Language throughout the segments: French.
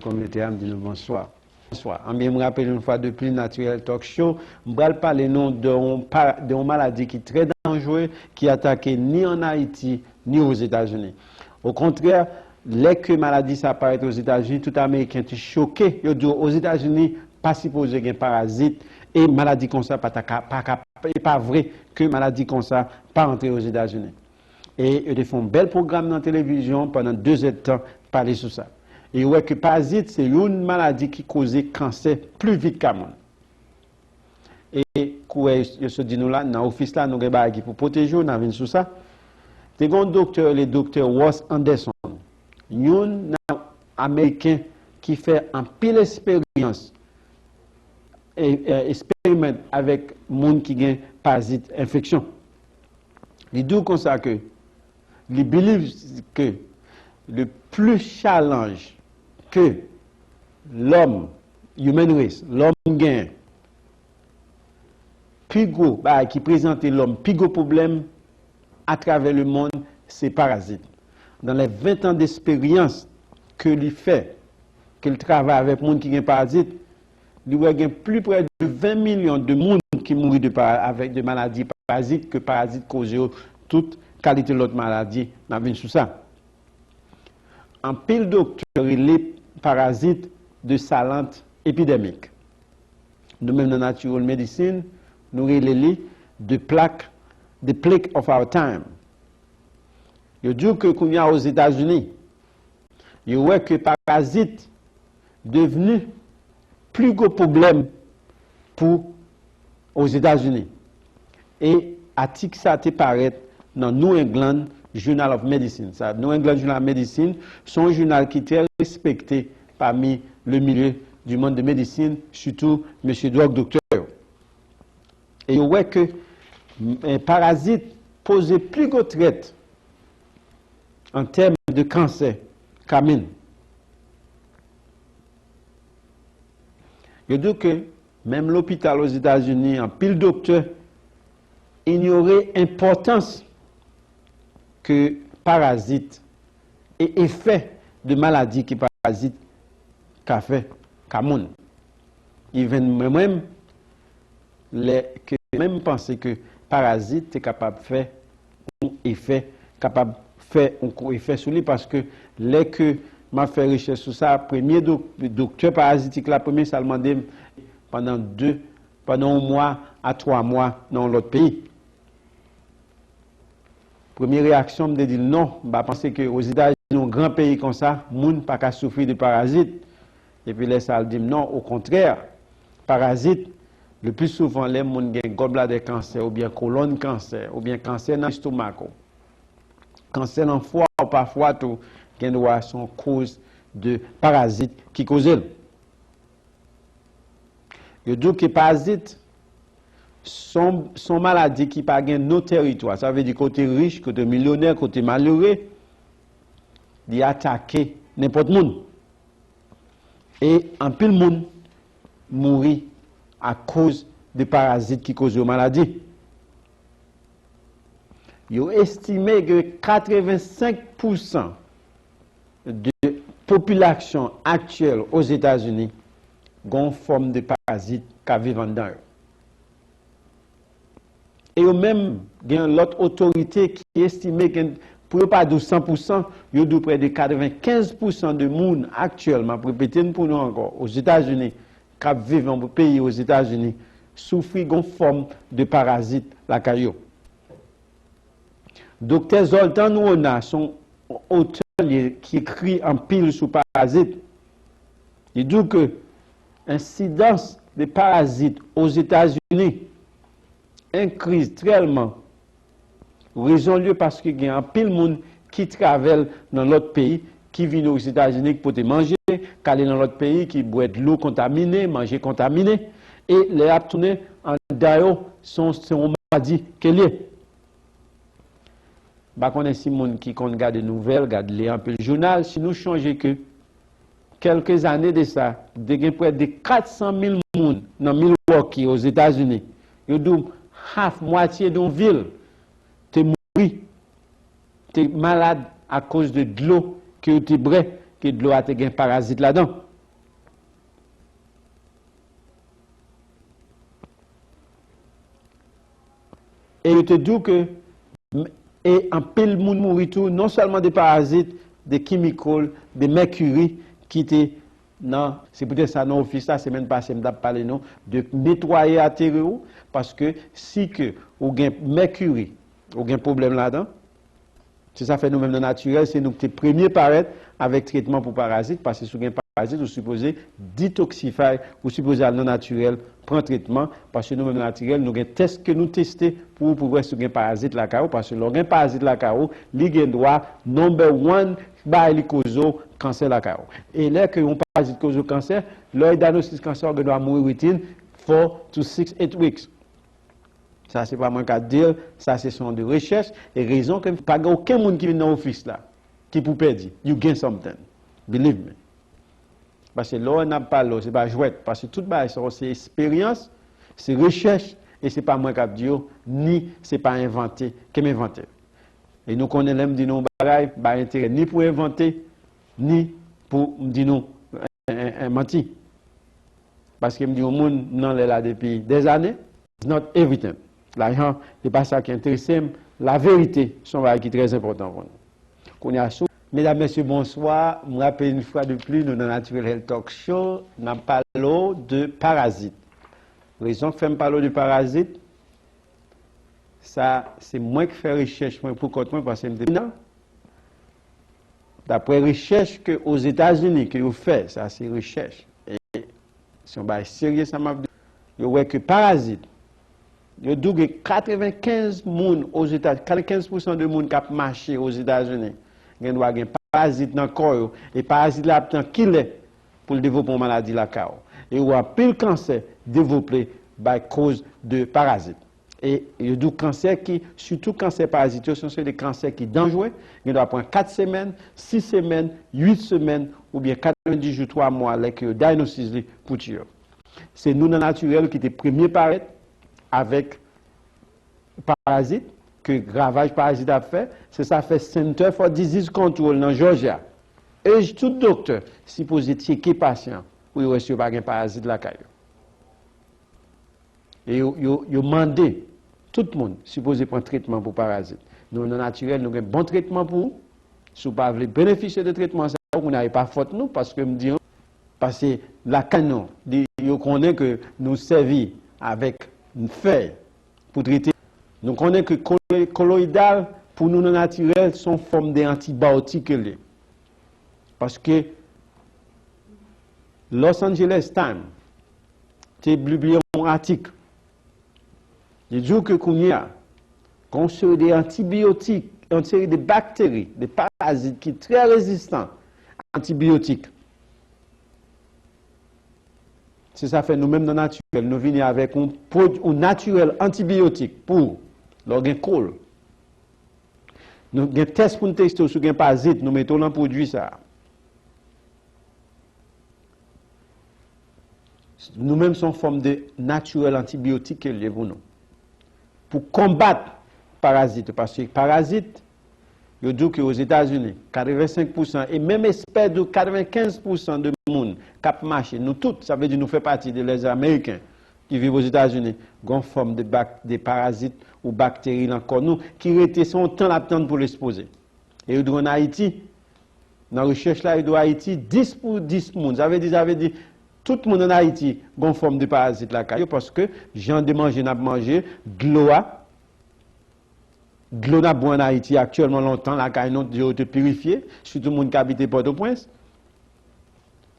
communauté, je dis bonsoir. Bonsoir. Je me rappelle une fois depuis Naturel Talk Show, je vais parler d'une maladie qui est très dangereuse, qui attaque ni en Haïti, ni aux États-Unis. Au contraire, dès que la maladie s'apparaît aux États-Unis, tout Américain est choqué. Ils disent aux États-Unis, pas supposé qu'il y ait un parasite, et maladie comme ça, pas vrai que maladie comme ça, pas entrer aux États-Unis. Et ils font un bel programme dans la télévision pendant 2 heures de temps, parler sur ça. Et ouais que parasite, c'est une maladie qui cause cancer plus vite qu'à monde. Et je se dis nous là, dans l'office là, nous avons des pour protéger, nous avons sur ça. C'est un docteur, le docteur Ross Anderson, un Américain qui fait un pile expérience expérimente avec les gens qui ont parasite infection. Il dit comme ça que il believe que le plus challenge que l'homme, human race, l'homme gagne, plus gros, qui présente l'homme, plus gros problème à travers le monde, c'est parasite. Dans les 20 ans d'expérience que lui fait, qu'il travaille avec les gens qui ont parasite, il y a plus près de 20 millions de monde qui mourent avec des maladies parasites que parasites causent toute qualité de l'autre maladie. Nous avons sur ça. En pile docteur, les parasites de salante épidémique. Nous-mêmes dans la natural medicine, nous relèvons de plaque, the plague of our time. Il dit que quand il y a aux États-Unis, il voit que parasite devenu plus gros problème pour aux États-Unis. Et article ça te paraît dans New England Journal of Medicine. Ça, New England Journal of Medicine, c'est un journal qui est très respecté parmi le milieu du monde de médecine, surtout M. Doc Docteur. Et on voit que un parasite pose plus gros traite en termes de cancer qu'amine. Je dis que même l'hôpital aux États-Unis, en pile docteur, ignorait l'importance que parasite et effet de maladie qui parasite qu'a fait qu'a monde. Ils viennent même penser que parasite est capable de faire un effet, capable de faire un effet sur lui parce que les que m'a fait recherche sur ça, premier docteur parasitique la première ça demandé pendant 1 mois à 3 mois dans l'autre pays. Première réaction, me dit non, je pense que aux États-Unis, un grand pays comme ça, les gens pas qu'à souffrir de parasites. Et puis les salles disent non, au contraire, parasites, le plus souvent, les gens ont gallbladder cancer, ou bien colonne cancer, ou bien cancer dans l'estomac. Cancer dans le foie, ou parfois tout, sont cause de parasites qui causent. Je dis que les parasites sont maladies qui pas gagnent nos territoires. Ça veut dire côté riche, côté millionnaire, côté malheureux, d'y attaquer n'importe monde. Et en pile monde mourit à cause des parasites qui causent les maladies. Il est estimé que 85% de population actuelle aux États-Unis ont une forme de parasite qui vivent en dedans. Et même, il y a l'autre autorité qui estime que pour ne pas dire 100%, il y a près de 95% de monde actuellement, pour répéter pour nous encore, aux États-Unis, qui vivent dans le pays aux États-Unis, souffrent d'une forme de parasite, la caillou. Docteur Zoltan Wona, son auteur qui écrit en pile sur parasites, il dit que l'incidence des parasites aux États-Unis increase tellement, raison lieu parce qu'il y a un pile de monde qui travaille dans l'autre pays, qui vient aux États-Unis pour te manger, qui aller dans l'autre pays, qui boit de l'eau contaminée, manger contaminé, et les abtournés en d'ailleurs sont maladie qu'elle est. Bah, on est si monde qui regarde des nouvelles, regarde les un peu le journal, si nous changeons que quelques années de ça, il y a près de 400 000 personnes dans Milwaukee aux États-Unis. Ils disent moitié d'une ville, tu es mort, tu es malade à cause de l'eau que tu es bré, que de l'eau a un parasite là-dedans. Et je te dis que, et en pile moun mourit tout, non seulement des parasites, des chimicals, des mercury qui étaient non, c'est peut-être ça non office là, c'est même pas c'est parler non de nettoyer à terre parce que si que ou gain mercury, ou gain problème là-dedans, c'est ça fait nous-mêmes dans naturel, c'est nous qui premier paraître avec traitement pour parasites parce que si vous avez parasite, vous supposez détoxifier, vous supposez aller dans naturel, prendre traitement parce que nous-mêmes naturel, nous avons des tests que nous testons pour voir si vous avez parasite la carreau parce que l'organe parasite la carreau, il a droit number one bah il cause cancer la carreau. Et là que on parasite cause cancer, le diagnostic cancer doit mourir within 4 to 6 8 weeks. Ça, c'est pas moi qui dire, ça, c'est son de recherche, et raison que pas aucun monde qui vient dans l'office là, qui peut perdre. You gain something. Believe me. Parce que là, on n'a pas là, c'est pas jouette. Parce que tout ça, c'est expérience, c'est recherche, et c'est pas moi qui dire, ni c'est pas inventé, qui m'inventé. Et nous connaissons l'aime de nos bagailles, pas intérêt ni pour inventer, ni pour dire nous mentir. Parce que me dit au monde, non, là depuis des années, it's not everything. L'argent, c'est pas ça qui intéresse. La vérité, c'est un bagage qui est très important pour nous. Mesdames, Messieurs, bonsoir. Je me rappelle une fois de plus, nous dans Natural Health Talk Show, nous parlons de parasites. La raison que je parle de parasites, ça, c'est moi qui fais recherche pour contre moi parce que d'après recherche que aux États-Unis que vous faites, ça c'est recherche. Et si on va sérieux, ça m'a dit, vous voyez que parasites. Il y a 95% aux États-Unis, 95% de monde qui marché aux États-Unis. Il y a des parasites dans le corps et parasites là qui est pour le développer une maladie la carreau. Et il y a pile cancer développé à cause de parasites. Et il y a des cancers qui, surtout cancer parasitaires, ce sont des cancers qui sont dangereux. Il doit prendre 4 semaines, 6 semaines, 8 semaines ou bien 90 jours, 3 mois avec le diagnostic pour tuer. C'est nous, dans naturel, qui était premier paraître avec parasites, que ravage parasite a fait, c'est ça fait Center for Disease Control dans Georgia. Et tout docteur, si vous checker patient, ou il reçoit pas un parasite la caille. Et il demandé tout le monde supposé prendre traitement pour parasite. Nous, dans naturel, nous avons un bon traitement pour vous. Si vous ne voulez pas bénéficier de traitement, vous n'avez pas faute nous, parce que me disons, parce que la canon, vous connaissez que nous servons avec une feuille pour traiter. Nous connaissons que colloïdal, pour nous, non naturel, sont forme d'antibiotiques. Parce que Los Angeles Times, tu publié un article. Il dit que qu'on série des antibiotiques, une série de bactéries, des parasites qui sont très résistants à antibiotiques. C'est ça fait nous-mêmes dans le naturel. Nous venons avec un naturel antibiotique pour l'organe col. Nous avons un test pour nous tester sur un parasite, nous mettons dans le produit ça. Nous-mêmes sommes en forme de naturel antibiotique que lié pour nous. Pour combattre parasites. Parce que les parasites, je dis qu'aux États-Unis, 85% et même espèce de 95% de monde qui marche, nous tous, ça veut dire nous faisons partie des Américains qui vivent aux États-Unis, ont forme de parasites ou bactéries encore nous, qui restent son temps d'attente pour l'exposer. Et en Haïti, dans la recherche là, il doit Haïti 10 pour 10 monde. Ça veut dire tout le monde en Haïti a une forme de parasite là parce que gens de manger n'a pas mangé de l'eau n'a pas en Haïti actuellement longtemps la caille non de purifier surtout le monde qui habite Port-au-Prince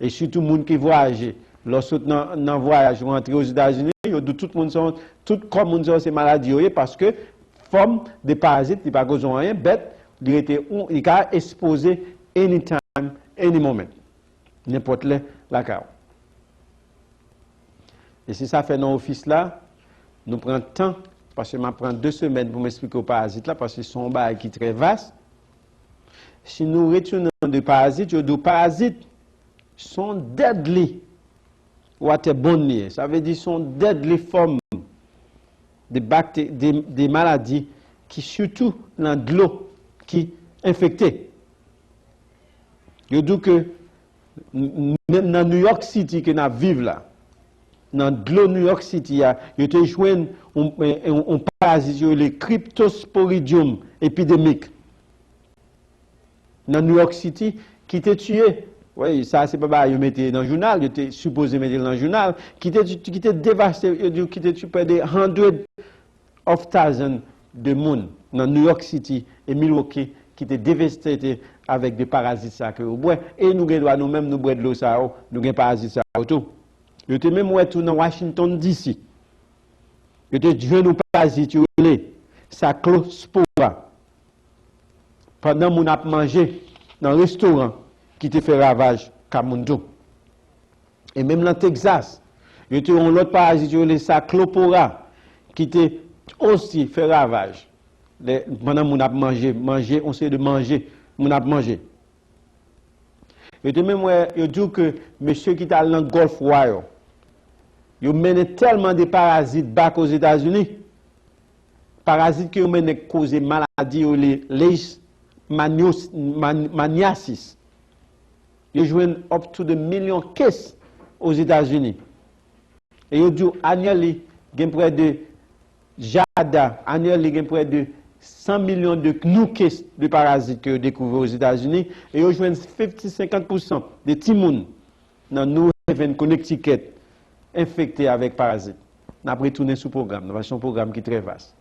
et surtout le monde qui voyage lorsque dans voyage rentrer aux États-Unis tout le monde sont tout comme monde sont ces maladies parce que forme de parasites qui pas cause rien bête il était il est exposé anytime any moment n'importe la caille. Et si ça fait dans l'office là, nous prenons temps, parce que je prends 2 semaines pour m'expliquer aux parasites là, parce que c'est un bail qui est très vaste. Si nous retournons des parasites, les parasites sont deadly waterborne. Ça veut dire sont deadly formes des maladies qui surtout dans de l'eau qui est infectée. Je dis que dans New York City que nous vivons là, dans de New York City, ils ont joué un parasite, le Cryptosporidium épidémique. Dans New York City, qui était tué. Oui, ça, c'est pas ils mettaient dans le journal, ils étaient supposés mettre dans le journal, qui était dévasté, qui était tué près de 100,000 de monde dans New York City et Milwaukee, qui étaient dévastés avec des parasites ça que vous boire. Et nous devons nous-mêmes nous boire de l'eau ça, nous avons des parasites ça tout. Ils étaient même tout dans Washington DC. Ils étaient joués nos parasites, ça clospora. Pendant qu'on a mangé dans le restaurant qui te fait ravage Kamundo. Et même dans Texas, il y a un autre parasite, le Saclopora, qui te aussi fait ravage. Pendant qu'on a mangé, on sait de manger, on a mangé. Et même, il dit que monsieur qui est dans le Gulf War, il mène tellement de parasites bas aux États-Unis, parasites qui ont causé maladie, les leishmaniasis. Ils jouent up to 2 millions de cas aux États-Unis. Et ils disent annuellement, il y a près de Jada, annuellement, il y a près de 100 millions de cas de parasites que découvrent aux États-Unis. Et ils jouent 50% de Timoun dans New Haven, Connecticut, infectés avec parasites. On a retourné sous programme, nous avons un programme qui est très vaste.